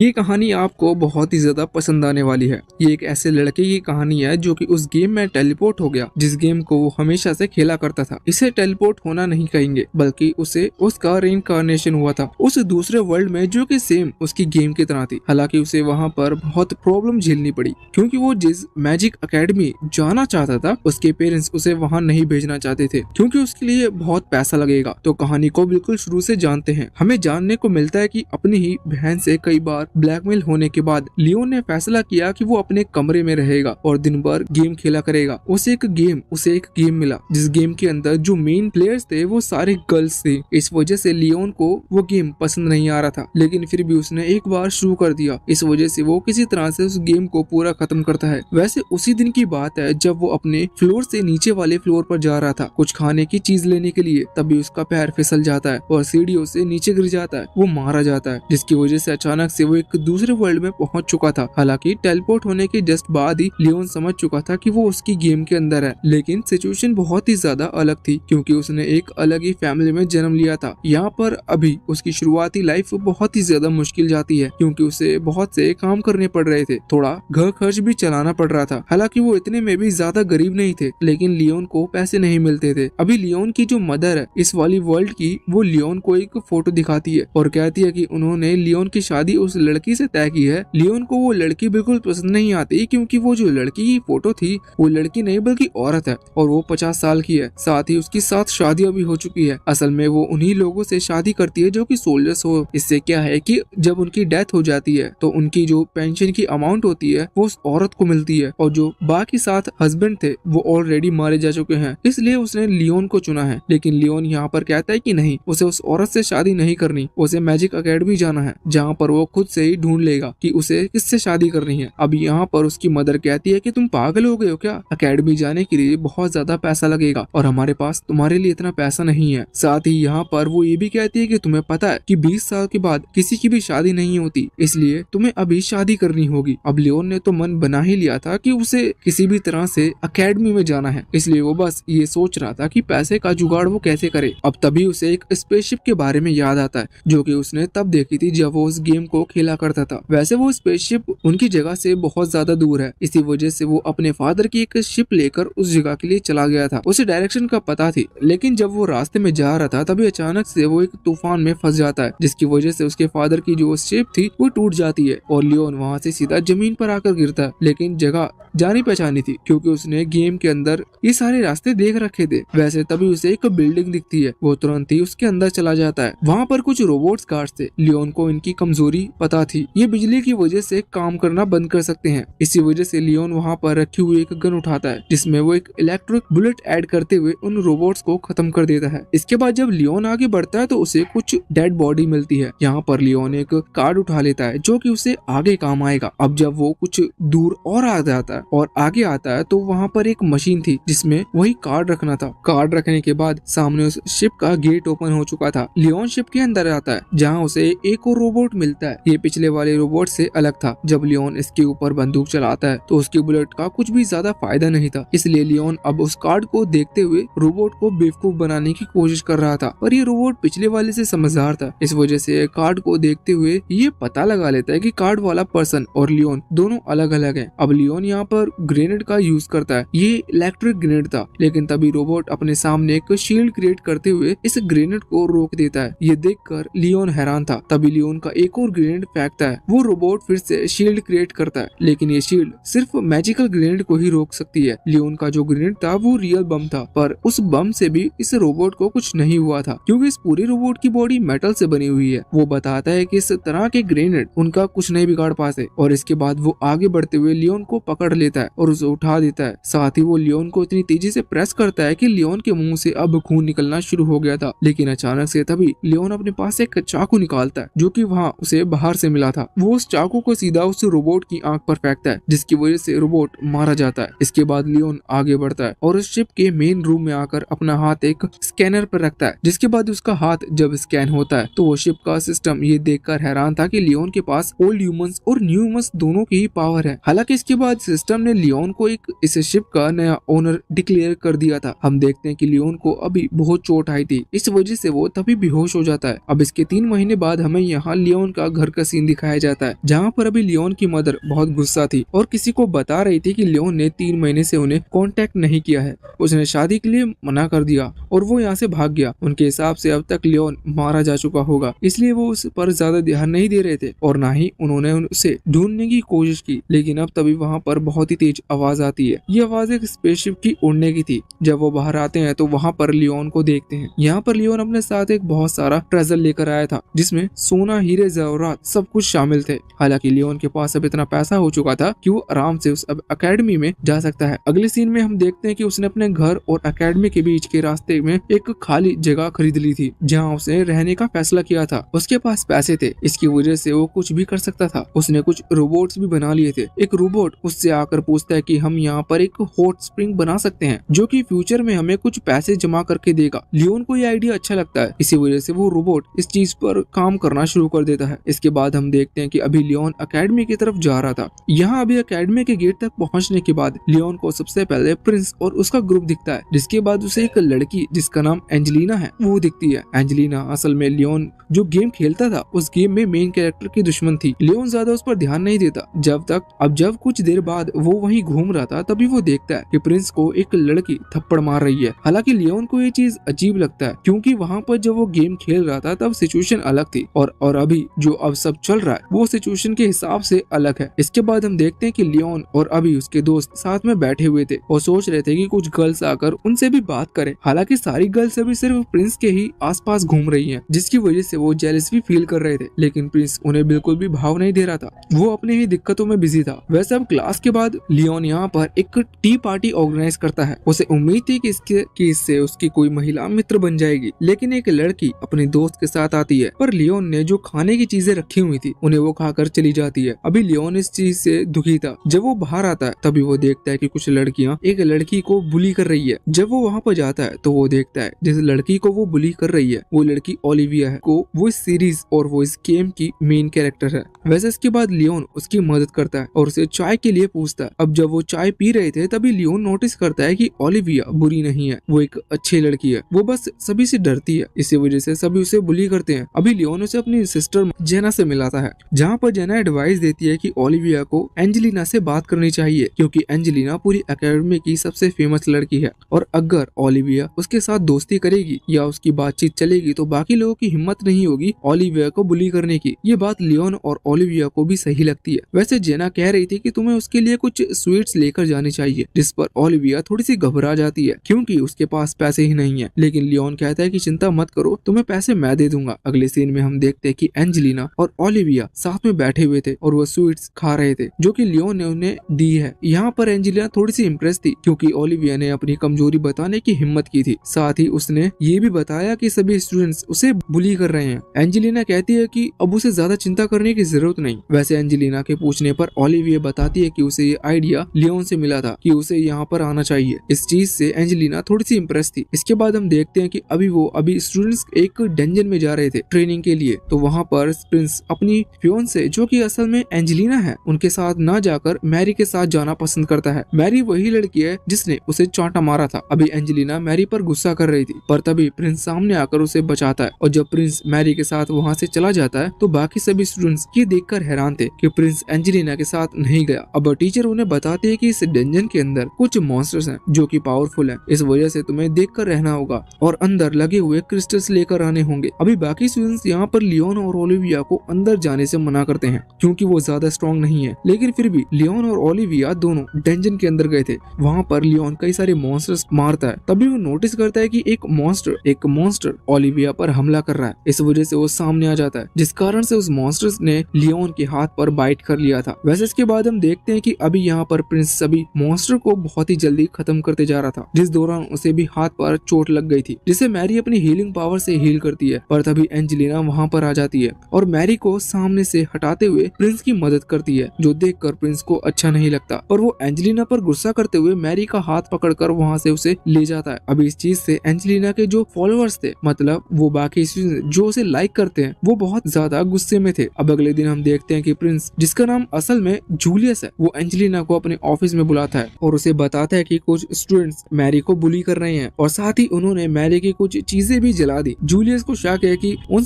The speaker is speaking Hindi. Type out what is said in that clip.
ये कहानी आपको बहुत ही ज्यादा पसंद आने वाली है। ये एक ऐसे लड़के की कहानी है जो कि उस गेम में टेलीपोर्ट हो गया जिस गेम को वो हमेशा से खेला करता था। इसे टेलीपोर्ट होना नहीं कहेंगे बल्कि उसे उसका रीइंकार्नेशन हुआ था उस दूसरे वर्ल्ड में जो कि सेम उसकी गेम की तरह थी। हालांकि उसे वहाँ पर बहुत प्रॉब्लम झेलनी पड़ी क्योंकि वो जिस मैजिक अकेडमी जाना चाहता था उसके पेरेंट्स उसे वहाँ नहीं भेजना चाहते थे क्योंकि उसके लिए बहुत पैसा लगेगा। तो कहानी को बिल्कुल शुरू से जानते हैं। हमें जानने को मिलता है कि अपनी ही बहन से कई बार ब्लैकमेल होने के बाद लियोन ने फैसला किया कि वो अपने कमरे में रहेगा और दिन भर गेम खेला करेगा। उसे एक गेम मिला जिस गेम के अंदर जो मेन प्लेयर्स थे वो सारे गर्ल्स थे। इस वजह से लियोन को वो गेम पसंद नहीं आ रहा था, लेकिन फिर भी उसने एक बार शुरू कर दिया। इस वजह से वो किसी तरह से उस गेम को पूरा खत्म करता है। वैसे उसी दिन की बात है जब वो अपने फ्लोर से नीचे वाले फ्लोर पर जा रहा था कुछ खाने की चीज लेने के लिए, तभी उसका पैर फिसल जाता है और सीढ़ियों से नीचे गिर जाता है। वो मारा जाता है जिसकी वजह से अचानक से वो एक दूसरे वर्ल्ड में पहुंच चुका था। हालांकि टेलीपोर्ट होने के जस्ट बाद ही लियोन समझ चुका था कि वो उसकी गेम के अंदर है, लेकिन सिचुएशन बहुत ही ज्यादा अलग थी क्योंकि उसने एक अलग ही फैमिली में जन्म लिया था। यहाँ पर अभी उसकी शुरुआती लाइफ बहुत ही ज्यादा मुश्किल जाती है क्योंकि उसे बहुत से काम करने पड़ रहे थे, थोड़ा घर खर्च भी चलाना पड़ रहा था। हालांकि वो इतने में भी ज्यादा गरीब नहीं थे, लेकिन लियोन को पैसे नहीं मिलते थे। अभी लियोन की जो मदर है इस वाली वर्ल्ड की, वो लियोन को एक फोटो दिखाती है और कहती है कि उन्होंने लियोन की शादी उस लड़की से तय की है। लियोन को वो लड़की बिल्कुल पसंद नहीं आती क्योंकि वो जो लड़की की फोटो थी वो लड़की नहीं बल्कि औरत है और वो 50 साल की है। साथ ही उसकी 7 शादियां भी हो चुकी है। असल में वो उन्हीं लोगों से शादी करती है जो कि सोल्जर्स हो। इससे क्या है कि जब उनकी डेथ हो जाती है तो उनकी जो पेंशन की अमाउंट होती है वो उस औरत को मिलती है और जो बाकी 7 हस्बैंड थे वो ऑलरेडी मारे जा चुके हैं। इसलिए उसने लियोन को चुना है। लेकिन लियोन यहाँ पर कहता है कि नहीं, उसे उस औरत से शादी नहीं करनी, उसे मैजिक अकेडमी जाना है जहाँ पर वो खुद से ही ढूंढ लेगा कि उसे किससे शादी करनी है। अब यहाँ पर उसकी मदर कहती है कि तुम पागल हो गए हो क्या, अकेडमी जाने के लिए बहुत ज्यादा पैसा लगेगा और हमारे पास तुम्हारे लिए इतना पैसा नहीं है। साथ ही यहाँ पर वो ये भी कहती है कि तुम्हें पता है कि 20 साल के बाद किसी की भी शादी नहीं होती, इसलिए तुम्हें अभी शादी करनी होगी। अब लियोन ने तो मन बना ही लिया था कि उसे किसी भी तरह से अकेडमी में जाना है, इसलिए वो बस ये सोच रहा था कि पैसे का जुगाड़ वो कैसे करे। अब तभी उसे एक स्पेसशिप के बारे में याद आता है जो कि उसने तब देखी थी जब वो उस गेम को खेला करता था। वैसे वो स्पेसशिप उनकी जगह से बहुत ज्यादा दूर है, इसी वजह से वो अपने फादर की एक शिप लेकर उस जगह के लिए चला गया था। उसे डायरेक्शन का पता थी, लेकिन जब वो रास्ते में जा रहा था तभी अचानक से वो एक तूफान में फंस जाता है जिसकी वजह से उसके फादर की जो शिप थी वो टूट जाती है और लियोन वहाँ से सीधा जमीन पर आकर गिरता है। लेकिन जगह जानी पहचानी थी क्योंकि उसने गेम के अंदर ये सारे रास्ते देख रखे थे। वैसे तभी उसे एक बिल्डिंग दिखती है, वो तुरंत ही उसके अंदर चला जाता है। वहाँ पर कुछ रोबोट्स गार्ड्स थे। लियोन को इनकी कमजोरी पता थी, ये बिजली की वजह से काम करना बंद कर सकते हैं। इसी वजह से लियोन वहाँ पर रखी हुई एक गन उठाता है जिसमें वो एक इलेक्ट्रिक बुलेट ऐड करते हुए उन रोबोट्स को खत्म कर देता है। इसके बाद जब लियोन आगे बढ़ता है तो उसे कुछ डेड बॉडी मिलती है। यहाँ पर लियोन एक कार्ड उठा लेता है जो कि उसे आगे काम आएगा। अब जब वो कुछ दूर और आ जाता है और आगे आता है तो वहाँ पर एक मशीन थी जिसमें वही कार्ड रखना था। कार्ड रखने के बाद सामने उस शिप का गेट ओपन हो चुका था। लियोन शिप के अंदर आता है जहाँ उसे एक और रोबोट मिलता है। ये पिछले वाले रोबोट से अलग था। जब लियोन इसके ऊपर बंदूक चलाता है तो उसकी बुलेट का कुछ भी ज्यादा फायदा नहीं था, इसलिए लियोन अब उस कार्ड को देखते हुए रोबोट को बेवकूफ बनाने की कोशिश कर रहा था। पर ये रोबोट पिछले वाले से समझदार था, इस वजह से कार्ड को देखते हुए ये पता लगा लेता है कि कार्ड वाला पर्सन और लियोन दोनों अलग अलग हैं। अब लियोन यहाँ पर ग्रेनेड का यूज करता है। ये इलेक्ट्रिक ग्रेनेड था, लेकिन तभी रोबोट अपने सामने एक शील्ड क्रिएट करते हुए इस ग्रेनेड को रोक देता है। ये देखकर लियोन हैरान था। तभी लियोन का एक और ग्रेनेड फेंकता है। वो रोबोट फिर से शील्ड क्रिएट करता है, लेकिन ये शील्ड सिर्फ मैजिकल ग्रेनेड को ही रोक सकती है। लियोन का जो ग्रेनेड था वो रियल बम था, पर उस बम से भी इस रोबोट को कुछ नहीं हुआ था क्योंकि इस पूरे रोबोट की बॉडी मेटल से बनी हुई है। वो बताता है कि इस तरह के ग्रेनेड उनका कुछ नहीं बिगाड़ पाते और इसके बाद वो आगे बढ़ते हुए लियोन को पकड़ लेता है और उसे उठा देता है। साथ ही वो लियोन को इतनी तेजी से प्रेस करता है कि लियोन के मुंह से अब खून निकलना शुरू हो गया था। लेकिन अचानक से तभी लियोन अपने पास एक चाकू निकालता है जो कि वहाँ उसे बाहर से मिला था। वो उस चाकू को सीधा उस रोबोट की आंख पर फेंकता है जिसकी वजह से रोबोट मारा जाता है। इसके बाद लियोन आगे बढ़ता है और उस शिप के मेन रूम में आकर अपना हाथ एक स्कैनर पर रखता है, जिसके बाद उसका हाथ जब स्कैन होता है तो वो शिप का सिस्टम ये देखकर हैरान था कि लियोन के पास ओल्ड ह्यूमंस और न्यू ह्यूमंस दोनों की ही पावर है। हालांकि इसके बाद सिस्टम ने लियोन को एक इस शिप का नया ओनर डिक्लेयर कर दिया था। हम देखते हैं कि लियोन को अभी बहुत चोट आई थी, इस वजह से वो तभी बेहोश हो जाता है। अब इसके 3 महीने बाद हमें यहाँ लियोन का घर का सीन दिखाया जाता है, जहाँ पर अभी लियोन की मदर बहुत गुस्सा थी और किसी को बता रही थी कि लियोन ने 3 महीने से उन्हें कांटेक्ट नहीं किया है, उसने शादी के लिए मना कर दिया और वो यहाँ से भाग गया। उनके हिसाब से अब तक लियोन मारा जा चुका होगा, इसलिए वो उस पर ज्यादा ध्यान नहीं दे रहे थे और ना ही उन्होंने उसे ढूंढने की कोशिश की। लेकिन अब तभी वहाँ पर बहुत ही तेज आवाज आती है। ये आवाज एक स्पेसशिप की उड़ने की थी। जब वो बाहर आते हैं तो वहाँ पर लियोन को देखते हैं। यहाँ पर लियोन अपने साथ एक बहुत सारा ट्रेजर लेकर आया था, जिसमें सोना, हीरे, ज़ेवरात सब कुछ शामिल थे। हालांकि लियोन के पास अब इतना पैसा हो चुका था कि वो आराम से उस अकेडमी में जा सकता है। अगले सीन में हम देखते हैं कि उसने अपने घर और अकेडमी के बीच के रास्ते में एक खाली जगह खरीद ली थी, जहाँ उसने रहने का फैसला किया था। उसके पास पैसे थे, इसकी वजह से वो कुछ भी कर सकता था। उसने कुछ रोबोट्स भी बना लिए थे। एक रोबोट उससे आकर पूछता है कि हम यहाँ पर एक हॉट स्प्रिंग बना सकते हैं, जो कि फ्यूचर में हमें कुछ पैसे जमा करके देगा। लियोन को ये आइडिया अच्छा लगता है, इसी वजह से वो रोबोट इस चीज पर काम करना शुरू कर देता है। इसके बाद हम देखते हैं कि अभी लियोन अकेडमी की तरफ जा रहा था। यहाँ अभी अकेडमी के गेट तक पहुँचने के बाद लियोन को सबसे पहले प्रिंस और उसका ग्रुप दिखता है, जिसके बाद उसे एक लड़की जिसका नाम एंजेलिना है वो दिखती है। एंजेलिना असल में लियोन जो गेम खेलता था उस गेम में मेन कैरेक्टर की दुश्मन थी। लियोन ज्यादा उस पर ध्यान नहीं देता जब कुछ देर बाद वो वहीं घूम रहा था, तभी वो देखता है कि प्रिंस को एक लड़की थप्पड़ मार रही है। हालांकि लियोन को ये चीज अजीब लगता है, क्योंकि वहाँ पर जब वो गेम खेल रहा था तब सिचुएशन अलग थी और अभी जो अब सब चल रहा है वो सिचुएशन के हिसाब से अलग है। इसके बाद हम देखते हैं कि लियोन और अभी उसके दोस्त साथ में बैठे हुए थे और सोच रहे थे कि कुछ गर्ल्स आकर उनसे भी बात करें। हालांकि सारी गर्ल्स अभी सिर्फ प्रिंस के ही आसपास घूम रही हैं, जिसकी वजह से वो जेलस भी फील कर रहे थे। लेकिन प्रिंस उन्हें बिल्कुल भी भाव नहीं दे रहा था, वो अपने ही दिक्कतों में बिजी था। वैसे अब क्लास के बाद लियोन यहाँ पर एक टी पार्टी ऑर्गेनाइज करता है। उसे उम्मीद थी कि इससे उसकी कोई महिला मित्र बन जाएगी, लेकिन एक लड़की अपने दोस्त के साथ आती है, पर लियोन ने जो खाने की चीजें रखी हुई थी उन्हें वो खाकर चली जाती है। अभी लियोन इस चीज से दुखी था। जब वो बाहर आता है तभी वो देखता है कि कुछ लड़कियां एक लड़की को बुली कर रही है। जब वो वहाँ पर जाता है तो वो देखता है जिस लड़की को वो बुली कर रही है वो लड़की ओलिविया है, को वो इस सीरीज और वो इस गेम की मेन कैरेक्टर है। वैसे इसके बाद लियोन उसकी मदद करता है और उसे चाय के लिए पूछता है। अब जब वो चाय पी रहे थे तभी लियोन नोटिस करता है कि ओलिविया बुरी नहीं है, वो एक अच्छी लड़की है, वो बस सभी से डरती है, इसी वजह से सभी उसे बुली करते हैं। अभी लियोन उसे अपनी सिस्टर जेना से मिलाता है, जहाँ पर जेना एडवाइस देती है कि ओलिविया को एंजेलिना से बात करनी चाहिए, क्योंकि एंजेलिना पूरी एकेडमी की सबसे फेमस लड़की है और अगर ओलिविया उसके साथ दोस्ती करेगी या उसकी बातचीत चलेगी तो बाकी लोगों की हिम्मत नहीं होगी ओलिविया को बुली करने की। ये बात लियोन और ओलिविया को भी सही लगती है। वैसे जेना कह रही थी कि तुम्हें उसके लिए कुछ स्वीट्स लेकर जानी चाहिए, जिस पर ओलिविया थोड़ी सी घबरा जाती है क्योंकि उसके पास पैसे ही नहीं है। लेकिन लियोन कहता है कि चिंता मत करो, तुम्हें पैसे मैं दे दूंगा। अगले सीन में हम देखते हैं कि एंजेलिना और ओलिविया साथ में बैठे हुए थे और वो स्वीट्स खा रहे थे जो कि लियोन ने उन्हें दी है। यहाँ पर एंजेलिना थोड़ी सी इम्प्रेस थी क्योंकि ओलिविया ने अपनी कमजोरी बताने की हिम्मत की थी। साथ ही उसने ये भी बताया कि सभी स्टूडेंट्स उसे बुली कर रहे हैं। एंजेलिना कहती है कि अब उसे ज्यादा चिंता करने की जरूरत नहीं। वैसे एंजेलिना के पूछने पर ओलिविया बताती है कि उसे ये आइडिया लियोन से मिला था कि उसे यहाँ पर आना चाहिए। इस चीज से एंजेलिना थोड़ी सी इम्प्रेस थी। इसके बाद हम देखते हैं कि अभी स्टूडेंट्स एक डंजन में जा रहे थे ट्रेनिंग के लिए, तो वहाँ पर प्रिंस अपनी फियोंसे जो कि असल में एंजेलिना है उनके साथ ना जाकर मैरी के साथ जाना पसंद करता है। मैरी वही लड़की है जिसने उसे चांटा मारा था। अभी एंजेलिना मैरी पर गुस्सा कर रही थी, पर तभी प्रिंस सामने आकर उसे बचाता है और जब प्रिंस मैरी के साथ वहाँ से चला जाता है तो बाकी सभी स्टूडेंट्स ये देखकर हैरान थे कि प्रिंस एंजेलिना के साथ नहीं गया। अब टीचर उन्हें बताते हैं कि इस डंजन के अंदर कुछ मॉन्स्टर्स हैं जो कि पावरफुल हैं, इस वजह से तुम्हें देखकर रहना होगा और अंदर लगे हुए क्रिस्टल्स लेकर आने होंगे। अभी बाकी स्टूडेंट्स यहाँ पर लियोन और ओलिविया को अंदर जाने से मना करते हैं क्योंकि वो ज्यादा स्ट्रॉन्ग नहीं है, लेकिन फिर भी लियोन और ओलिविया दोनों डंजन के अंदर गए थे। वहाँ पर लियोन कई सारे मॉन्स्टर्स मारता है, तभी वो नोटिस करता है कि एक मॉन्स्टर ओलिविया पर हमला कर रहा है। इस वजह से वो सामने आ जाता है, जिस कारण से उस मॉन्स्टर्स ने लियोन के हाथ पर बाइट कर लिया था। वैसे इसके बाद हम देखते हैं कि अभी यहाँ पर प्रिंस सभी मॉन्स्टर को बहुत ही जल्दी खत्म करते जा रहा था, जिस दौरान उसे भी हाथ पर चोट लग गई थी, जिसे मैरी अपनी हीलिंग पावर से हील करती है। पर तभी एंजेलिना वहाँ पर आ जाती है और मैरी को सामने से हटाते हुए प्रिंस की मदद करती है, जो देखकर प्रिंस को अच्छा नहीं लगता और वो एंजेलिना पर गुस्सा करते हुए मैरी का हाथ पकड़कर वहाँ से उसे ले जाता है। अभी इस चीज से एंजेलिना के जो फॉलोअर्स थे, मतलब वो बाकी जो उसे लाइक करते हैं, वो बहुत ज्यादा गुस्से में थे। अब अगले दिन हम देखते हैं कि प्रिंस, जिसका नाम असल में जूलियस है, वो एंजेलिना को अपने ऑफिस में बुलाता है और उसे बताता है कि कुछ स्टूडेंट्स मैरी को बुली कर रहे हैं और साथ ही उन्होंने मैरी की कुछ चीजें भी जला दी। जूलियस को शक है कि उन